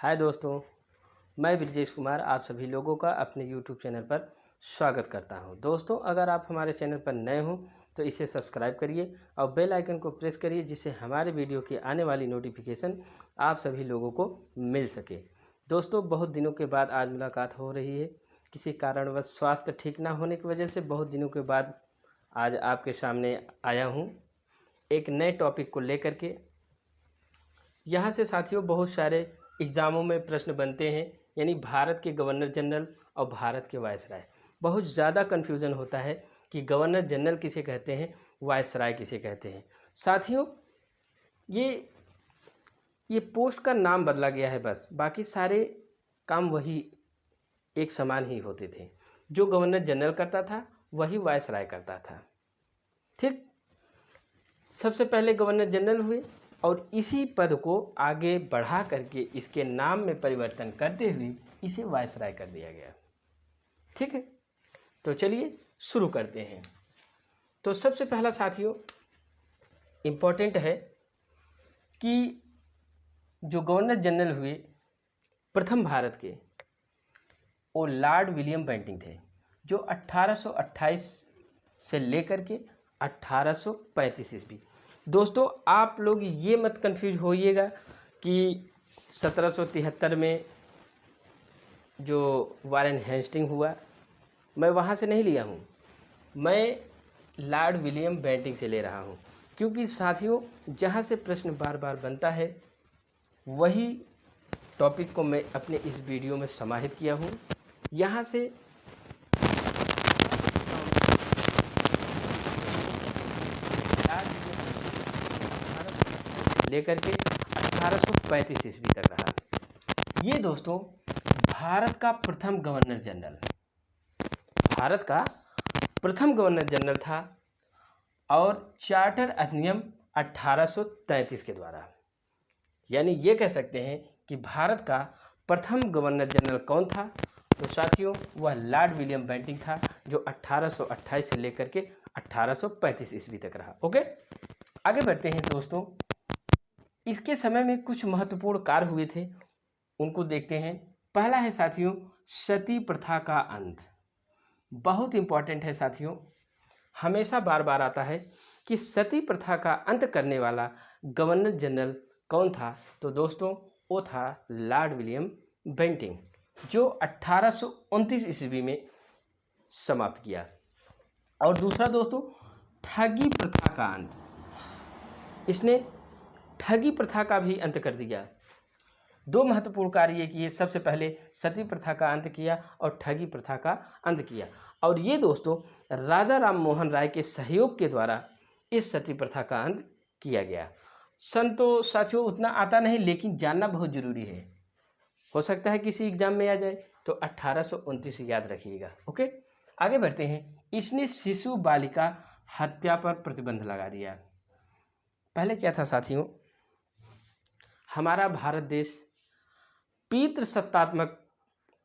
हाय दोस्तों, मैं ब्रजेश कुमार आप सभी लोगों का अपने यूट्यूब चैनल पर स्वागत करता हूं। दोस्तों, अगर आप हमारे चैनल पर नए हों तो इसे सब्सक्राइब करिए और बेल आइकन को प्रेस करिए, जिससे हमारे वीडियो की आने वाली नोटिफिकेशन आप सभी लोगों को मिल सके। दोस्तों, बहुत दिनों के बाद आज मुलाकात हो रही है। किसी कारणवश स्वास्थ्य ठीक ना होने की वजह से बहुत दिनों के बाद आज आपके सामने आया हूँ एक नए टॉपिक को लेकर के। यहाँ से साथियों बहुत सारे एग्ज़ामों में प्रश्न बनते हैं, यानी भारत के गवर्नर जनरल और भारत के वायसराय। बहुत ज़्यादा कन्फ्यूज़न होता है कि गवर्नर जनरल किसे कहते हैं, वायसराय किसे कहते हैं। साथियों, ये पोस्ट का नाम बदला गया है बस, बाकी सारे काम वही एक समान ही होते थे। जो गवर्नर जनरल करता था वही वायसराय करता था। ठीक, सबसे पहले गवर्नर जनरल हुए और इसी पद को आगे बढ़ा करके इसके नाम में परिवर्तन करते हुए इसे वायसराय कर दिया गया। ठीक है, तो चलिए शुरू करते हैं। तो सबसे पहला साथियों इम्पोर्टेंट है कि जो गवर्नर जनरल हुए प्रथम भारत के, वो लॉर्ड विलियम बेंटिंक थे, जो 1828 से लेकर के 1835 ईस्वी। दोस्तों, आप लोग ये मत कंफ्यूज होइएगा कि 1773 में जो वारेन हेस्टिंग हुआ, मैं वहाँ से नहीं लिया हूँ, मैं लॉर्ड विलियम बेंटिंक से ले रहा हूँ। क्योंकि साथियों जहाँ से प्रश्न बार बार बनता है वही टॉपिक को मैं अपने इस वीडियो में समाहित किया हूँ। यहाँ से लेकर के 1835 ईस्वी तक रहा। ये दोस्तों भारत का प्रथम गवर्नर जनरल, भारत का प्रथम गवर्नर जनरल था और चार्टर अधिनियम 1833 के द्वारा, यानी ये कह सकते हैं कि भारत का प्रथम गवर्नर जनरल कौन था। तो साथियों वह लॉर्ड विलियम बेंटिंक था, जो 1828 से लेकर के 1835 ईस्वी तक रहा। ओके, आगे बढ़ते हैं दोस्तों। इसके समय में कुछ महत्वपूर्ण कार्य हुए थे, उनको देखते हैं। पहला है साथियों सती प्रथा का अंत। बहुत इम्पॉर्टेंट है साथियों, हमेशा बार बार आता है कि सती प्रथा का अंत करने वाला गवर्नर जनरल कौन था। तो दोस्तों वो था लॉर्ड विलियम बेंटिंक, जो 1829 ईस्वी में समाप्त किया। और दूसरा दोस्तों ठगी प्रथा का अंत, इसने ठगी प्रथा का भी अंत कर दिया। दो महत्वपूर्ण कार्य ये किए, सबसे पहले सती प्रथा का अंत किया और ठगी प्रथा का अंत किया। और ये दोस्तों राजा राम मोहन राय के सहयोग के द्वारा इस सती प्रथा का अंत किया गया। सन तो साथियों उतना आता नहीं, लेकिन जानना बहुत ज़रूरी है, हो सकता है किसी एग्जाम में आ जाए, तो 1829 याद रखिएगा। ओके, आगे बढ़ते हैं। इसने शिशु बालिका हत्या पर प्रतिबंध लगा दिया। पहले क्या था साथियों, हमारा भारत देश पितृसत्तात्मक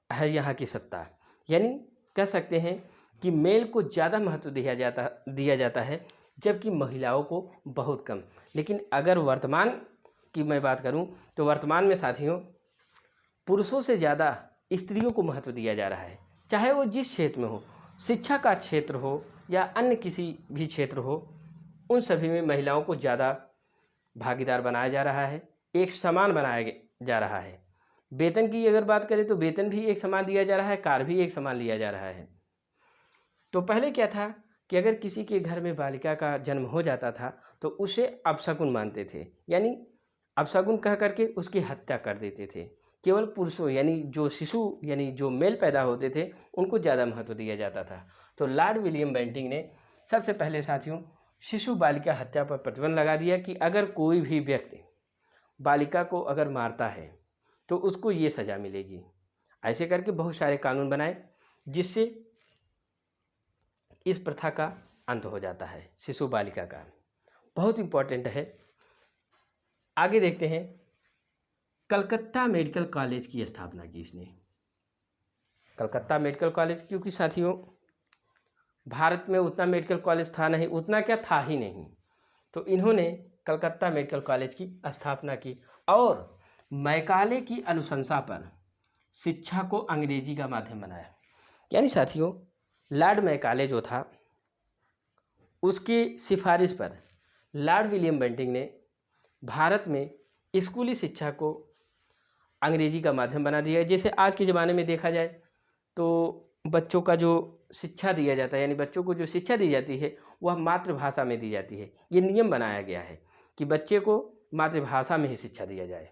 है, यहाँ की सत्ता, यानी कह सकते हैं कि मेल को ज़्यादा महत्व दिया जाता है, जबकि महिलाओं को बहुत कम। लेकिन अगर वर्तमान की मैं बात करूं तो वर्तमान में साथियों पुरुषों से ज़्यादा स्त्रियों को महत्व दिया जा रहा है, चाहे वो जिस क्षेत्र में हो, शिक्षा का क्षेत्र हो या अन्य किसी भी क्षेत्र हो, उन सभी में महिलाओं को ज़्यादा भागीदार बनाया जा रहा है, एक समान बनाया जा रहा है। वेतन की अगर बात करें तो वेतन भी एक समान दिया जा रहा है, कार्य भी एक समान लिया जा रहा है। तो पहले क्या था कि अगर किसी के घर में बालिका का जन्म हो जाता था तो उसे अपशकुन मानते थे, यानी अपशकुन कह करके उसकी हत्या कर देते थे। केवल पुरुषों यानी जो शिशु यानी जो मेल पैदा होते थे उनको ज़्यादा महत्व दिया जाता था। तो लॉर्ड विलियम बेंटिंक ने सबसे पहले साथियों शिशु बालिका हत्या पर प्रतिबंध लगा दिया कि अगर कोई भी व्यक्ति बालिका को अगर मारता है तो उसको ये सज़ा मिलेगी। ऐसे करके बहुत सारे कानून बनाए जिससे इस प्रथा का अंत हो जाता है, शिशु बालिका का। बहुत इम्पोर्टेंट है। आगे देखते हैं। कलकत्ता मेडिकल कॉलेज की स्थापना की इसने। कलकत्ता मेडिकल कॉलेज, क्योंकि साथियों भारत में उतना मेडिकल कॉलेज था नहीं, उतना क्या था ही नहीं, तो इन्होंने कलकत्ता मेडिकल कॉलेज की स्थापना की और मैकाले की अनुशंसा पर शिक्षा को अंग्रेजी का माध्यम बनाया। यानी साथियों, लॉर्ड मैकाले जो था, उसकी सिफारिश पर लॉर्ड विलियम बेंटिंक ने भारत में स्कूली शिक्षा को अंग्रेजी का माध्यम बना दिया है। जैसे आज के ज़माने में देखा जाए तो बच्चों का जो शिक्षा दिया जाता है, यानी बच्चों को जो शिक्षा दी जाती है वह मातृभाषा में दी जाती है। ये नियम बनाया गया है कि बच्चे को मातृभाषा में ही शिक्षा दिया जाए,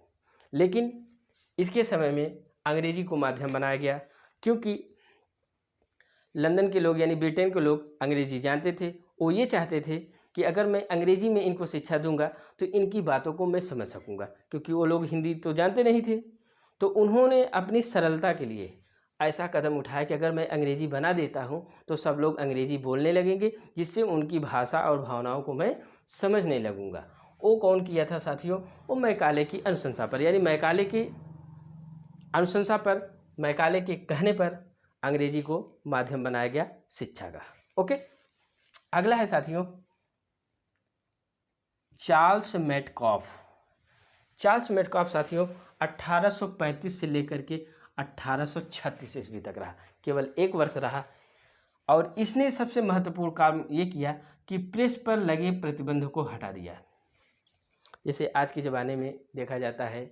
लेकिन इसके समय में अंग्रेजी को माध्यम बनाया गया, क्योंकि लंदन के लोग यानी ब्रिटेन के लोग अंग्रेजी जानते थे। वो ये चाहते थे कि अगर मैं अंग्रेजी में इनको शिक्षा दूंगा तो इनकी बातों को मैं समझ सकूंगा, क्योंकि वो लोग हिंदी तो जानते नहीं थे। तो उन्होंने अपनी सरलता के लिए ऐसा कदम उठाया कि अगर मैं अंग्रेजी बना देता हूँ तो सब लोग अंग्रेजी बोलने लगेंगे, जिससे उनकी भाषा और भावनाओं को मैं समझने लगूंगा। वो कौन किया था साथियों? वो मैकाले की अनुशंसा पर, यानी मैकाले की अनुशंसा पर, मैकाले के कहने पर अंग्रेजी को माध्यम बनाया गया शिक्षा का। ओके, अगला है साथियों चार्ल्स मेटकॉफ। चार्ल्स मेटकॉफ साथियों 1835 से लेकर के 1836 ईस्वी तक रहा, केवल 1 वर्ष रहा। और इसने सबसे महत्वपूर्ण काम ये किया कि प्रेस पर लगे प्रतिबंध को हटा दिया। जैसे आज के ज़माने में देखा जाता है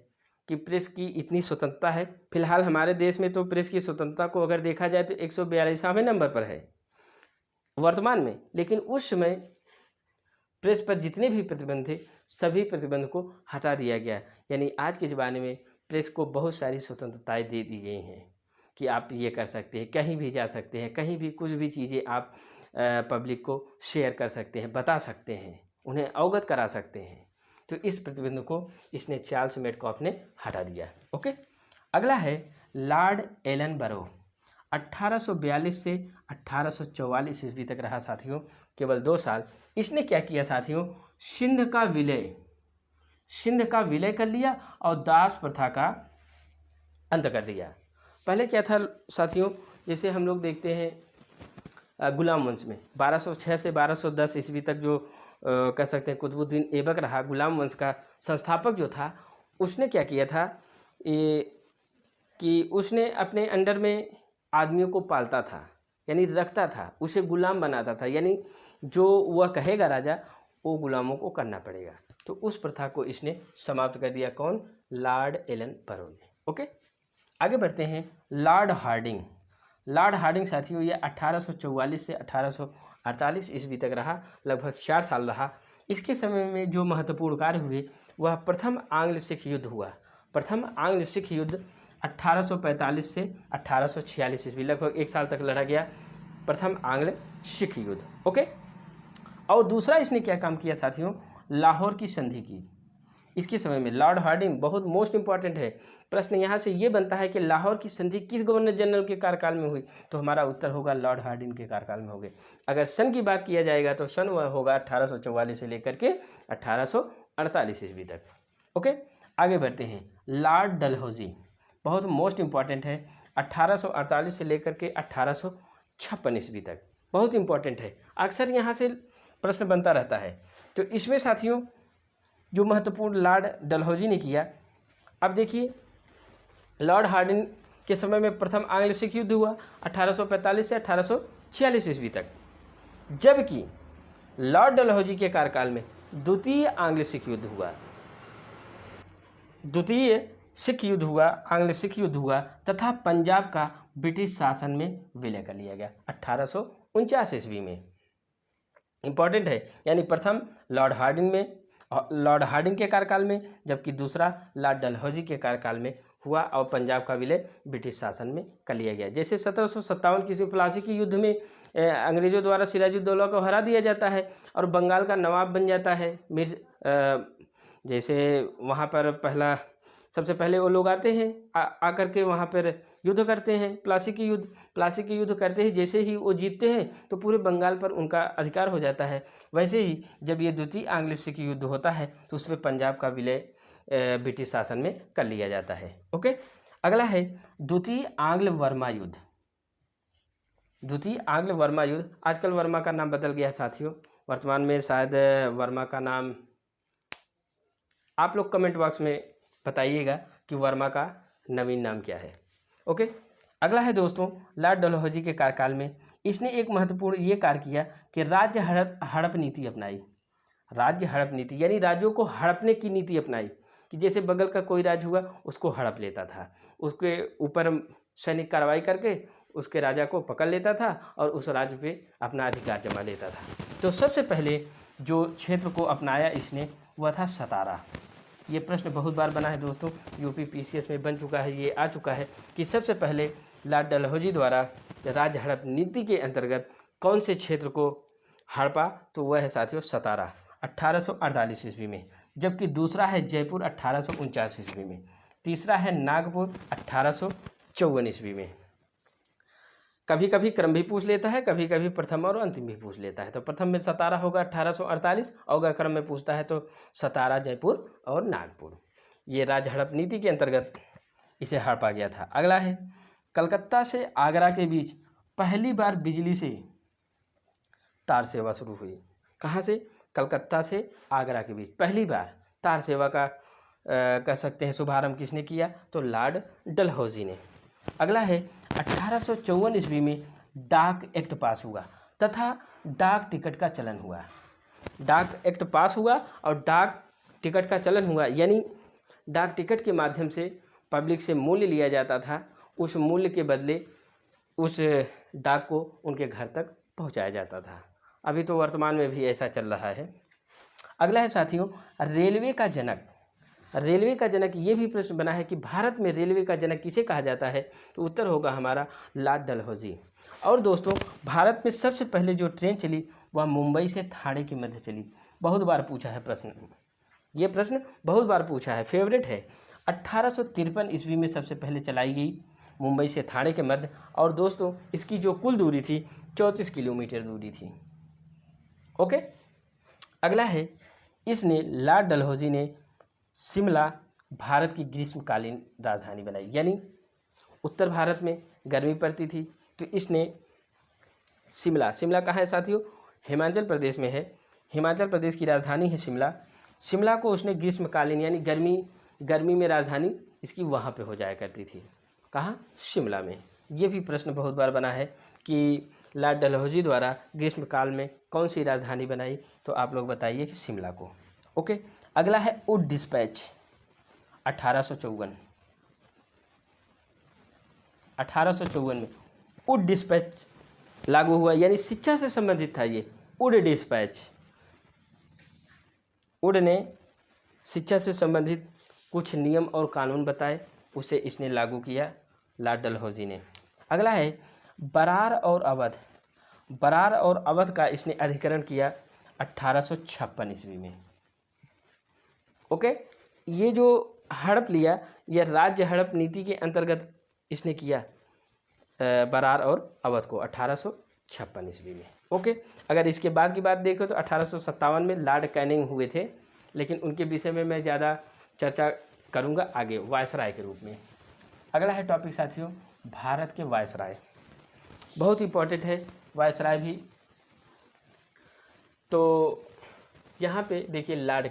कि प्रेस की इतनी स्वतंत्रता है। फिलहाल हमारे देश में तो प्रेस की स्वतंत्रता को अगर देखा जाए तो 142वें नंबर पर है वर्तमान में, लेकिन उस समय प्रेस पर जितने भी प्रतिबंध थे सभी प्रतिबंध को हटा दिया गया। यानी आज के ज़माने में प्रेस को बहुत सारी स्वतंत्रताएं दे दी गई हैं कि आप ये कर सकते हैं, कहीं भी जा सकते हैं, कहीं भी कुछ भी चीज़ें आप पब्लिक को शेयर कर सकते हैं, बता सकते हैं, उन्हें अवगत करा सकते हैं। तो इस प्रतिबंध को इसने चार्ल्स मेटकॉफ ने हटा दिया। ओके, अगला है लॉर्ड एलन बरो। 1842 से 1844 ईस्वी तक रहा साथियों, केवल 2 साल। इसने क्या किया साथियों? सिंध का विलय कर लिया और दास प्रथा का अंत कर दिया। पहले क्या था साथियों, जैसे हम लोग देखते हैं गुलाम वंश में 1206 से 1210 ईस्वी तक जो कह सकते हैं कुतुबुद्दीन ऐबक रहा, गुलाम वंश का संस्थापक जो था, उसने क्या किया था कि उसने अपने अंडर में आदमियों को पालता था, यानी रखता था, उसे गुलाम बनाता था, यानी जो वह कहेगा राजा वो गुलामों को करना पड़ेगा। तो उस प्रथा को इसने समाप्त कर दिया। कौन? लॉर्ड एलन बरो ने। ओके, आगे बढ़ते हैं। लॉर्ड हार्डिंग साथियों ये 1844 से 1848 ईस्वी तक रहा, लगभग 4 साल रहा। इसके समय में जो महत्वपूर्ण कार्य हुए वह प्रथम आंग्ल सिख युद्ध हुआ। प्रथम आंग्ल सिख युद्ध 1845 से 1846 ईस्वी, लगभग 1 साल तक लड़ा गया प्रथम आंग्ल सिख युद्ध। ओके, और दूसरा इसने क्या काम किया साथियों? लाहौर की संधि की। इसके समय में लॉर्ड हार्डिंग बहुत मोस्ट इंपॉर्टेंट है। प्रश्न यहाँ से ये बनता है कि लाहौर की संधि किस गवर्नर जनरल के कार्यकाल में हुई? तो हमारा उत्तर होगा लॉर्ड हार्डिंग के कार्यकाल में होगी। अगर सन की बात किया जाएगा तो सन वह होगा 1844 से लेकर के 1848 ईस्वी तक। ओके, आगे बढ़ते हैं। लॉर्ड डलहौजी बहुत मोस्ट इंपॉर्टेंट है, 1848 से लेकर के 1856 ईस्वी तक, बहुत इंपॉर्टेंट है। अक्सर यहाँ से प्रश्न बनता रहता है। तो इसमें साथियों जो महत्वपूर्ण लॉर्ड डलहौजी ने किया, अब देखिए लॉर्ड हार्डिंग के समय में प्रथम आंग्ल सिख युद्ध हुआ 1845 से 1846 ईस्वी तक, जबकि लॉर्ड डलहौजी के कार्यकाल में द्वितीय आंग्ल सिख युद्ध हुआ। आंग्ल सिख युद्ध हुआ तथा पंजाब का ब्रिटिश शासन में विलय कर लिया गया 1849 ईस्वी में। इंपॉर्टेंट है, यानी प्रथम लॉर्ड हार्डिंग के कार्यकाल में, जबकि दूसरा लॉर्ड डलहौजी के कार्यकाल में हुआ और पंजाब का विलय ब्रिटिश शासन में कर लिया गया। जैसे 1757 की प्लासी की युद्ध में अंग्रेजों द्वारा सिराजुद्दौला को हरा दिया जाता है और बंगाल का नवाब बन जाता है जैसे वहाँ पर सबसे पहले वो लोग आते हैं, आकर के वहाँ पर युद्ध करते हैं, प्लासी की युद्ध करते हैं। जैसे ही वो जीतते हैं तो पूरे बंगाल पर उनका अधिकार हो जाता है। वैसे ही जब ये द्वितीय आंग्ल सिख युद्ध होता है तो उसमें पंजाब का विलय ब्रिटिश शासन में कर लिया जाता है। ओके, अगला है द्वितीय आंग्ल वर्मा युद्ध। आजकल वर्मा का नाम बदल गया है साथियों, वर्तमान में शायद वर्मा का नाम आप लोग कमेंट बॉक्स में बताइएगा कि वर्मा का नवीन नाम क्या है। ओके, अगला है दोस्तों, लॉर्ड डलहौजी के कार्यकाल में इसने एक महत्वपूर्ण ये कार्य किया कि राज्य हड़प नीति अपनाई। राज्य हड़प नीति यानी राज्यों को हड़पने की नीति अपनाई, कि जैसे बगल का कोई राज्य हुआ उसको हड़प लेता था, उसके ऊपर सैनिक कार्रवाई करके उसके राजा को पकड़ लेता था और उस राज्य पे अपना अधिकार जमा लेता था। तो सबसे पहले जो क्षेत्र को अपनाया इसने वह था सतारा। ये प्रश्न बहुत बार बना है दोस्तों, यूपी पीसीएस में बन चुका है, ये आ चुका है कि सबसे पहले लॉर्ड डलहौजी द्वारा राज्य हड़प नीति के अंतर्गत कौन से क्षेत्र को हड़पा, तो वह है साथियों सतारा 1848 ईस्वी में, जबकि दूसरा है जयपुर 1849 ईस्वी में, तीसरा है नागपुर 1854 ईस्वी में। कभी कभी क्रम भी पूछ लेता है, कभी कभी प्रथम और अंतिम भी पूछ लेता है। तो प्रथम में सतारा होगा 1848, और अगर क्रम में पूछता है तो सतारा, जयपुर और नागपुर। ये राज्य हड़प नीति के अंतर्गत इसे हड़पा गया था। अगला है कलकत्ता से आगरा के बीच पहली बार बिजली से तार सेवा शुरू हुई। कहाँ से? कलकत्ता से आगरा के बीच पहली बार तार सेवा का कह सकते हैं शुभारंभ किसने किया, तो लॉर्ड डलहौजी ने। अगला है 1854 ईस्वी में डाक एक्ट पास हुआ तथा डाक टिकट का चलन हुआ। डाक एक्ट पास हुआ और डाक टिकट का चलन हुआ, यानी डाक टिकट के माध्यम से पब्लिक से मूल्य लिया जाता था, उस मूल्य के बदले उस डाक को उनके घर तक पहुंचाया जाता था। अभी तो वर्तमान में भी ऐसा चल रहा है। अगला है साथियों रेलवे का जनक। रेलवे का जनक, ये भी प्रश्न बना है कि भारत में रेलवे का जनक किसे कहा जाता है, तो उत्तर होगा हमारा लॉर्ड डलहौजी। और दोस्तों भारत में सबसे पहले जो ट्रेन चली वह मुंबई से ठाणे के मध्य चली। बहुत बार पूछा है प्रश्न, ये प्रश्न बहुत बार पूछा है, फेवरेट है। 1853 ईस्वी में सबसे पहले चलाई गई मुंबई से ठाणे के मध्य, और दोस्तों इसकी जो कुल दूरी थी 34 किलोमीटर दूरी थी। ओके, अगला है इसने लॉर्ड डलहौजी ने शिमला भारत की ग्रीष्मकालीन राजधानी बनाई, यानी उत्तर भारत में गर्मी पड़ती थी तो इसने शिमला कहाँ है साथियों, हिमाचल प्रदेश में है, हिमाचल प्रदेश की राजधानी है शिमला को उसने ग्रीष्मकालीन यानी गर्मी में राजधानी इसकी वहाँ पे हो जाया करती थी। कहाँ? शिमला में। ये भी प्रश्न बहुत बार बना है कि लॉर्ड डलहौजी द्वारा ग्रीष्मकाल में कौन सी राजधानी बनाई, तो आप लोग बताइए कि शिमला को। ओके, अगला है वुड डिस्पैच 1854 में वुड डिस्पैच लागू हुआ, यानी शिक्षा से संबंधित था ये वुड डिस्पैच। वुड ने शिक्षा से संबंधित कुछ नियम और कानून बताए, उसे इसने लागू किया लॉर्ड डलहौजी ने। अगला है बरार और अवध का इसने अधिकरण किया 1856 ईस्वी में। ओके, ये जो हड़प लिया यह राज्य हड़प नीति के अंतर्गत इसने किया बरार और अवध को 1856 ईस्वी में। ओके, अगर इसके बाद की बात देखो तो 1857 में लॉर्ड कैनिंग हुए थे, लेकिन उनके विषय में मैं ज़्यादा चर्चा करूँगा आगे वायसराय के रूप में। अगला है टॉपिक साथियों भारत के वायसराय, बहुत इंपॉर्टेंट है वायसराय भी। तो यहाँ पे देखिए लॉर्ड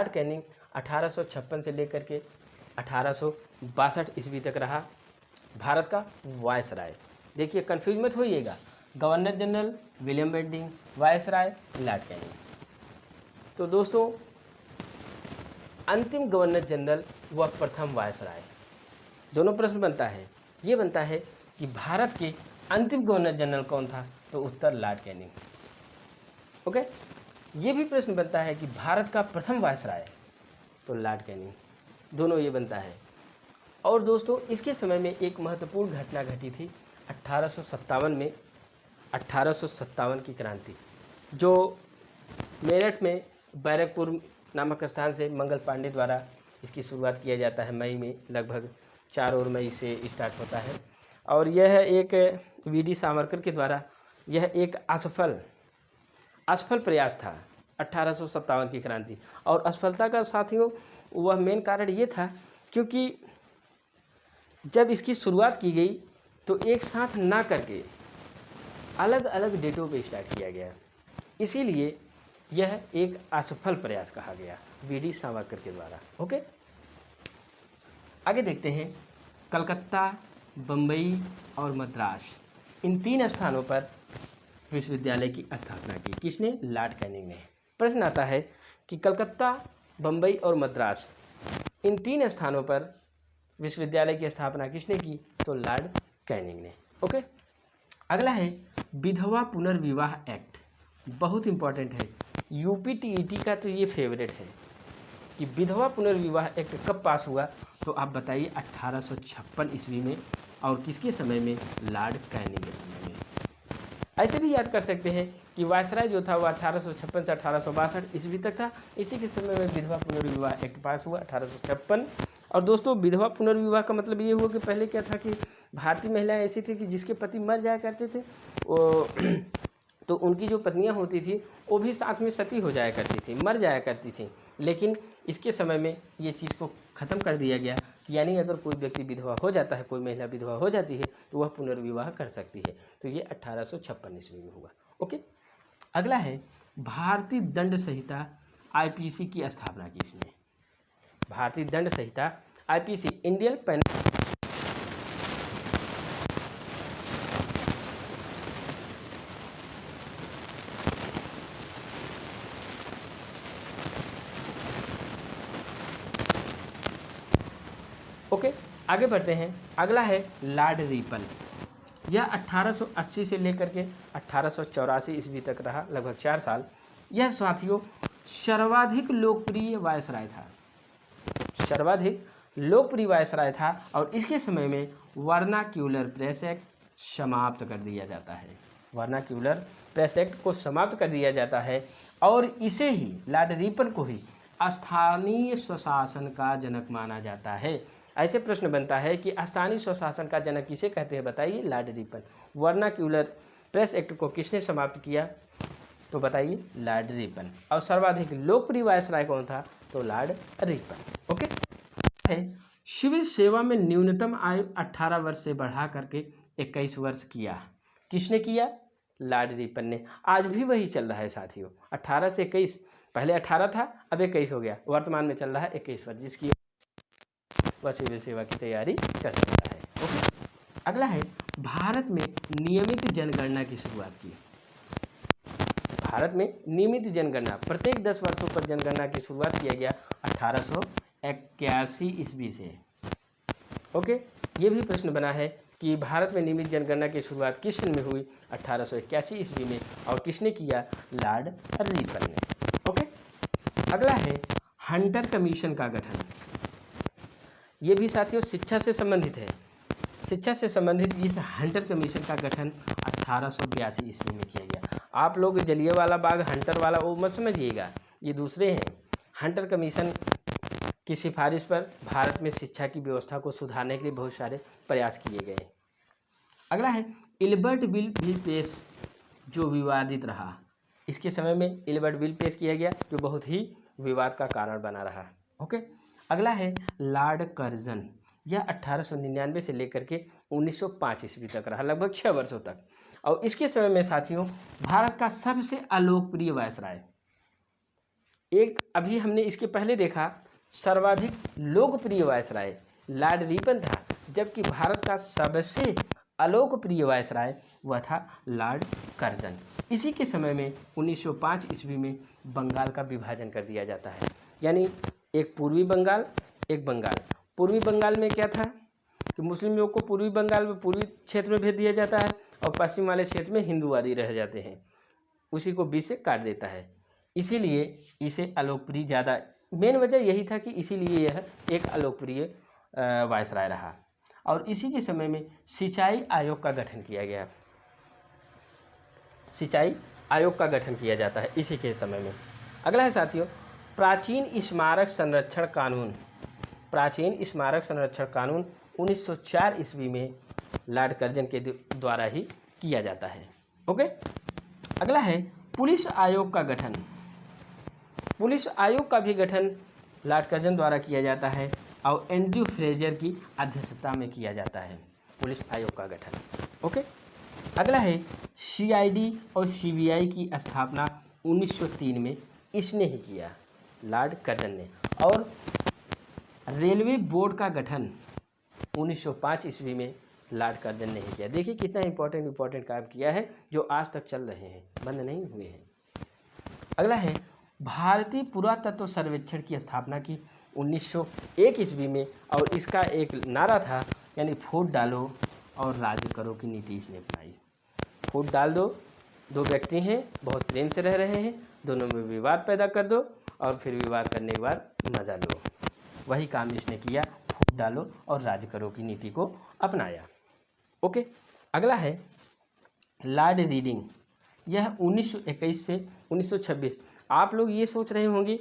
कैनिंग 1856 से लेकर के 1862 ईस्वी तक रहा भारत का वायसराय। देखिए कंफ्यूज मत होइएगा, governor general William Bentinck, viceroy Lord Canning. तो दोस्तों अंतिम गवर्नर जनरल व प्रथम वायसराय, दोनों प्रश्न बनता है। ये बनता है कि भारत के अंतिम गवर्नर जनरल कौन था, तो उत्तर लॉर्ड कैनिंग। ओके, ये भी प्रश्न बनता है कि भारत का प्रथम वायसराय, तो लॉर्ड कैनिंग, दोनों ये बनता है। और दोस्तों इसके समय में एक महत्वपूर्ण घटना घटी थी 1857 में, 1857 की क्रांति, जो मेरठ में बैरकपुर नामक स्थान से मंगल पांडे द्वारा इसकी शुरुआत किया जाता है। मई में लगभग 4 मई से स्टार्ट होता है, और यह एक वीडी सावरकर के द्वारा यह एक असफल प्रयास था 1857 की क्रांति। और असफलता का साथियों वह मेन कारण ये था क्योंकि जब इसकी शुरुआत की गई तो एक साथ ना करके अलग अलग डेटों पे स्टार्ट किया गया, इसीलिए यह एक असफल प्रयास कहा गया वीडी सावरकर के द्वारा। ओके, आगे देखते हैं, कलकत्ता, बम्बई और मद्रास, इन 3 स्थानों पर विश्वविद्यालय की स्थापना की। किसने? लॉर्ड कैनिंग ने। प्रश्न आता है कि कलकत्ता, बम्बई और मद्रास, इन 3 स्थानों पर विश्वविद्यालय की स्थापना किसने की? तो लॉर्ड कैनिंग ने। ओके, अगला है विधवा पुनर्विवाह एक्ट। बहुत इंपॉर्टेंट है, यूपी-टीईटी का तो ये फेवरेट है कि विधवा पुनर्विवाह एक्ट कब पास हुआ? तो आप बताइए 1856 ईस्वी में, और किसके समय में? लॉर्ड कैनिंग के समय में। ऐसे भी याद कर सकते हैं कि वायसराय जो था वो 1856 से 1862 ईस्वी तक था। इसी के समय में विधवा पुनर्विवाह एक्ट पास हुआ 1856। और दोस्तों, विधवा पुनर्विवाह का मतलब ये हुआ कि पहले क्या था कि भारतीय महिलाएं ऐसी थी कि जिसके पति मर जाया करते थे, वो तो उनकी जो पत्नियां होती थी वो भी साथ में सती हो जाया करती थी, मर जाया करती थी। लेकिन इसके समय में ये चीज़ को ख़त्म कर दिया गया, यानी अगर कोई व्यक्ति विधवा हो जाता है, कोई महिला विधवा हो जाती है, तो वह पुनर्विवाह कर सकती है। तो ये 1856 ईस्वी में हुआ। ओके, अगला है भारतीय दंड संहिता आईपीसी की स्थापना की इसने। भारतीय दंड संहिता आईपीसी, इंडियन पेनल ओके, आगे बढ़ते हैं। अगला है लॉर्ड रिपन। यह 1880 से लेकर के 1884 ईस्वी तक रहा, लगभग 4 साल। यह साथियों सर्वाधिक लोकप्रिय वायसराय था, सर्वाधिक लोकप्रिय वायसराय था। और इसके समय में वर्नाक्यूलर प्रेस एक्ट समाप्त कर दिया जाता है। वर्नाक्यूलर प्रेस एक्ट को समाप्त कर दिया जाता है, और इसे ही, लॉर्ड रिपन को ही, स्थानीय स्वशासन का जनक माना जाता है। ऐसे प्रश्न बनता है कि स्थानीय स्वशासन का जनक किसे कहते हैं? बताइए, Lord Ripon. Vernacular press act को किसने समाप्त किया? तो बताइए, लॉर्ड रिपन। और सर्वाधिक लोकप्रिय वायसराय कौन था? तो लॉर्ड रिपन। ओके, सिविल सेवा में न्यूनतम आयु 18 वर्ष से बढ़ा करके 21 वर्ष किया। किसने किया? लॉर्ड रिपन ने। आज भी वही चल रहा है साथियों, 18 से 21। पहले 18 था, अब 21 हो गया। वर्तमान में चल रहा है 21 वर्ष, जिसकी वह सिविल सेवा की तैयारी कर सकता है। ओके, अगला है भारत में नियमित जनगणना की शुरुआत की। भारत में नियमित जनगणना, प्रत्येक 10 वर्षों पर जनगणना की शुरुआत किया गया 1881 ईस्वी से। ओके, ये भी प्रश्न बना है कि भारत में नियमित जनगणना की शुरुआत किस सन में हुई? 1881 ईस्वी में। और किसने किया? लॉर्ड रिपन ने। ओके, अगला है हंटर कमीशन का गठन। ये भी साथियों शिक्षा से संबंधित है। शिक्षा से संबंधित इस हंटर कमीशन का गठन 1882 ईस्वी में किया गया। आप लोग जलियांवाला बाग हंटर वाला वो मत समझिएगा, ये दूसरे हैं। हंटर कमीशन की सिफारिश पर भारत में शिक्षा की व्यवस्था को सुधारने के लिए बहुत सारे प्रयास किए गए। अगला है इल्बर्ट बिल पेश, जो विवादित रहा। इसके समय में इल्बर्ट बिल पेश किया गया, जो बहुत ही विवाद का कारण बना रहा। ओके, अगला है लॉर्ड कर्जन। यह 1899 से लेकर के 1905 ईस्वी तक रहा, लगभग 6 वर्षों तक। और इसके समय में साथियों भारत का सबसे अलोकप्रिय वायसराय, एक अभी हमने इसके पहले देखा सर्वाधिक लोकप्रिय वायसराय लॉर्ड रिपन था, जबकि भारत का सबसे अलोकप्रिय वायसराय वह था लॉर्ड कर्जन। इसी के समय में 1905 ईस्वी में बंगाल का विभाजन कर दिया जाता है, यानी एक पूर्वी बंगाल, एक बंगाल। पूर्वी बंगाल में क्या था कि मुस्लिम लोग को पूर्वी बंगाल में पूर्वी क्षेत्र में भेज दिया जाता है, और पश्चिम वाले क्षेत्र में हिंदूवादी रह जाते हैं, उसी को बीच से काट देता है। इसीलिए इसे अलोकप्रिय ज़्यादा, मेन वजह यही था कि इसीलिए यह एक अलोकप्रिय वायसराय रहा। और इसी के समय में सिंचाई आयोग का गठन किया गया। सिंचाई आयोग का गठन किया जाता है इसी के समय में। अगला है साथियों प्राचीन स्मारक संरक्षण कानून। प्राचीन स्मारक संरक्षण कानून 1904 ईस्वी में लॉर्ड कर्जन के द्वारा ही किया जाता है। ओके, अगला है पुलिस आयोग का गठन। पुलिस आयोग का भी गठन लॉर्ड कर्जन द्वारा किया जाता है, और एंड्रयू फ्रेजर की अध्यक्षता में किया जाता है पुलिस आयोग का गठन। ओके, अगला है सीआईडी और सीबीआई की स्थापना 1903 में इसने ही किया, लॉर्ड कर्जन ने। और रेलवे बोर्ड का गठन 1905 ईस्वी में लॉर्ड कर्जन ने ही किया। देखिए कितना इंपॉर्टेंट काम किया है जो आज तक चल रहे हैं, बंद नहीं हुए हैं। अगला है भारतीय पुरातत्व सर्वेक्षण की स्थापना की 1901 ईस्वी में, और इसका एक नारा था, यानी फूट डालो और राज करो की नीति इसने अपनाई। फूट डाल दो, दो व्यक्ति हैं बहुत प्रेम से रह रहे हैं, दोनों में विवाद पैदा कर दो और फिर विवाद करने के बाद मजा लो, वही काम इसने किया, फूट डालो और राज करो की नीति को अपनाया। ओके, अगला है लॉर्ड रीडिंग, यह 1921 से 1926। आप लोग ये सोच रहे होंगे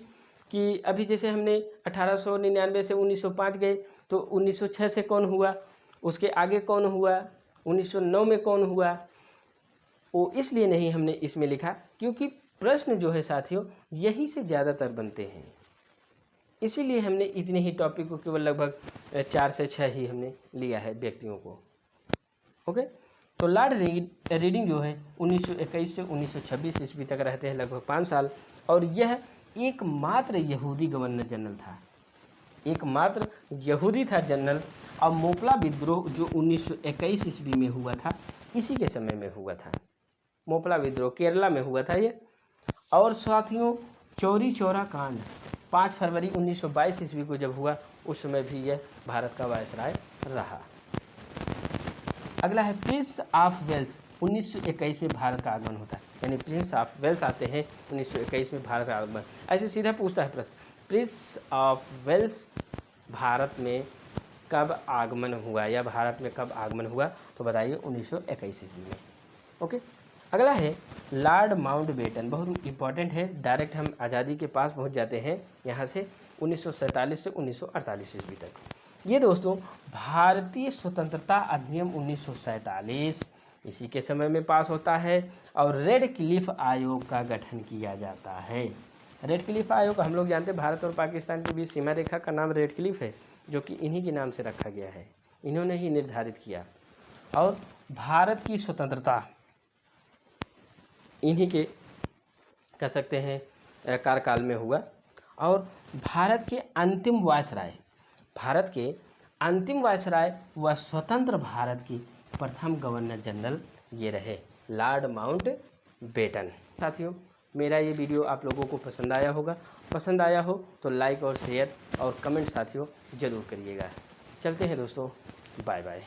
कि अभी जैसे हमने 1899 से 1905 गए तो 1906 से कौन हुआ, उसके आगे कौन हुआ, 1909 में कौन हुआ, वो इसलिए नहीं हमने इसमें लिखा क्योंकि प्रश्न जो है साथियों यहीं से ज़्यादातर बनते हैं, इसीलिए हमने इतने ही टॉपिक को केवल लगभग 4 से 6 ही हमने लिया है व्यक्तियों को। ओके, तो लॉर्ड रीडिंग जो है 1921 से 1926 ईस्वी तक रहते हैं, लगभग 5 साल, और यह एकमात्र यहूदी गवर्नर जनरल था, एकमात्र यहूदी था जनरल। और मोपला विद्रोह जो 1921 ईस्वी में हुआ था, इसी के समय में हुआ था, मोपला विद्रोह केरला में हुआ था ये। और साथियों चौरी चौरा कांड 5 फरवरी 1922 ईस्वी को जब हुआ, उस समय भी यह भारत का वायसराय रहा। अगला है प्रिंस ऑफ वेल्स, 1921 में भारत का आगमन होता है, यानी प्रिंस ऑफ वेल्स आते हैं 1921 में भारत का आगमन। ऐसे सीधा पूछता है प्रश्न, प्रिंस ऑफ वेल्स भारत में कब आगमन हुआ, या भारत में कब आगमन हुआ, तो बताइए 1921 ईस्वी में। ओके, अगला है लॉर्ड माउंटबेटन, बहुत इंपॉर्टेंट है, डायरेक्ट हम आज़ादी के पास पहुंच जाते हैं यहाँ से 1947 से 1948 ईस्वी तक। ये दोस्तों भारतीय स्वतंत्रता अधिनियम 1947 इसी के समय में पास होता है, और रेड क्लिफ आयोग का गठन किया जाता है। रेड क्लिफ आयोग हम लोग जानते हैं भारत और पाकिस्तान के बीच सीमा रेखा का नाम रेड क्लिफ है, जो कि इन्हीं के नाम से रखा गया है, इन्होंने ही निर्धारित किया। और भारत की स्वतंत्रता इन्हीं के कह सकते हैं कार्यकाल में हुआ। और भारत के अंतिम वायसराय व स्वतंत्र भारत की प्रथम गवर्नर जनरल ये रहे लॉर्ड माउंटबेटन। साथियों मेरा ये वीडियो आप लोगों को पसंद आया होगा, पसंद आया हो तो लाइक और शेयर और कमेंट साथियों ज़रूर करिएगा। चलते हैं दोस्तों, बाय बाय।